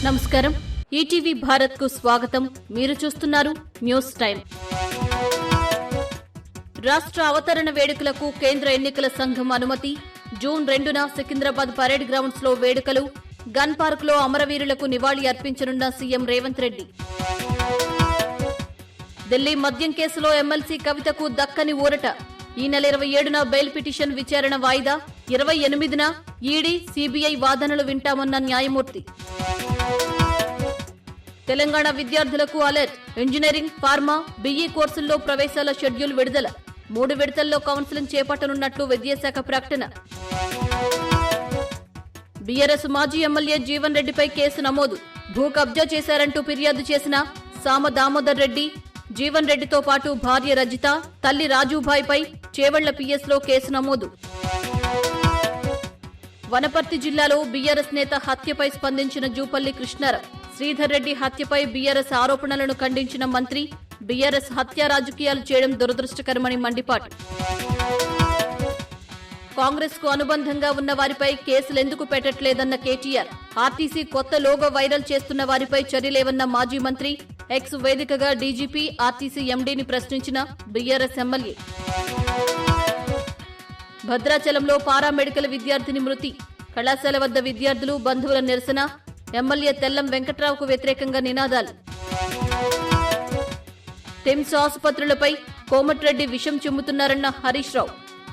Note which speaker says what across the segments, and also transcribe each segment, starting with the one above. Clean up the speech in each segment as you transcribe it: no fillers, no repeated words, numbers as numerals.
Speaker 1: నమస్కారం. ఈటీవీ భారత్ కు స్వాగతం. మీరు చూస్తున్నారు న్యూస్ టైం. రాష్ట్ర అవతరణ వేడుకలకు కేంద్ర ఎన్నికల సంఘం అనుమతి. జూన్ 2న సికింద్రాబాద్ పరేడ్ గ్రౌండ్స్ లో వేడుకలు. గన్ పార్క్ లో అమరవీరులకు నివాళి అర్పించనున్న సీఎం రేవంత్ రెడ్డి. ఢిల్లీ మద్యం కేసులో ఎమ్మెల్సీ కవితకు దక్కని ఊరట. ఈ నెల 27న బెయిల్ పిటిషన్ విచారణ వాయిదా. 28న ఈడీ, సీబీఐ వాదనలు వింటామన్న న్యాయమూర్తి. తెలంగాణ విద్యార్థులకు అలర్ట్. ఇంజనీరింగ్, ఫార్మా, బీఈ కోర్సుల్లో ప్రవేశాల షెడ్యూల్ విడుదల. 3 విడతల్లో కౌన్సిలింగ్ చేపట్టనున్నట్లు విద్యాశాఖ ప్రకటన. బీఆర్ఎస్ మాజీ ఎమ్మెల్యే జీవన్ రెడ్డిపై కేసు నమోదు. భూ కబ్జా చేశారంటూ ఫిర్యాదు చేసిన సామ దామోదర్ రెడ్డి, జీవన్ రెడ్డితో పాటు భార్య రజిత, తల్లి రాజుభాయ్పై చేవెళ్ల పీఎస్లో కేసు నమోదు. వనపర్తి జిల్లాలో బీఆర్ఎస్ నేత హత్యపై స్పందించిన జూపల్లి కృష్ణారావు. శ్రీధర్ రెడ్డి హత్యపై బీఆర్ఎస్ ఆరోపణలను ఖండించిన మంత్రి. బీఆర్ఎస్ హత్య రాజకీయాలు చేయడం దురదృష్టకరమని మండిపాటు. కాంగ్రెస్ కు అనుబంధంగా ఉన్న వారిపై కేసులెందుకు పెట్టట్లేదన్న కేటీఆర్. ఆర్టీసీ కొత్త లోగో వైరల్ చేస్తున్న వారిపై చర్యలేవన్న మాజీ మంత్రి. ఎక్స్ వేదికగా డీజీపీ, ఆర్టీసీ ఎండీని ప్రశ్నించిన బీఆర్ఎస్ ఎమ్మెల్యే. భద్రాచలంలో పారామెడికల్ విద్యార్థిని మృతి. కళాశాల వద్ద విద్యార్థులు, బంధువుల నిరసన. ఎమ్మెల్యే తెల్లం వెంకట్రావుకు వ్యతిరేకంగా నినాదాలు. టిమ్స్ ఆసుపత్రులపై కోమటిరెడ్డి విషం చిమ్ముతున్నారన్న హరీష్ రావు.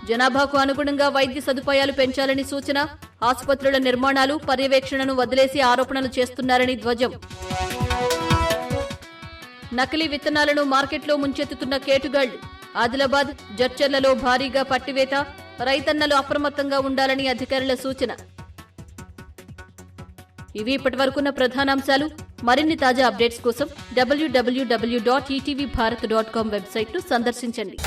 Speaker 1: జనాభాకు అనుగుణంగా వైద్య సదుపాయాలు పెంచాలని సూచన. ఆసుపత్రుల నిర్మాణాలు, పర్యవేక్షణను వదిలేసి ఆరోపణలు చేస్తున్నారని ధ్వజం. నకిలీ విత్తనాలను మార్కెట్లో ముంచెత్తుతున్న కేటుగాళ్లు. ఆదిలాబాద్, జడ్చర్లలో భారీగా పట్టివేత. రైతన్నలు అప్రమత్తంగా ఉండాలని అధికారుల సూచన. ఇవి ఇప్పటివరకున్న ప్రధానాంశాలు. మరిన్ని తాజా అప్డేట్స్ కోసం www.etvbharat.com వెబ్సైట్ను సందర్శించండి.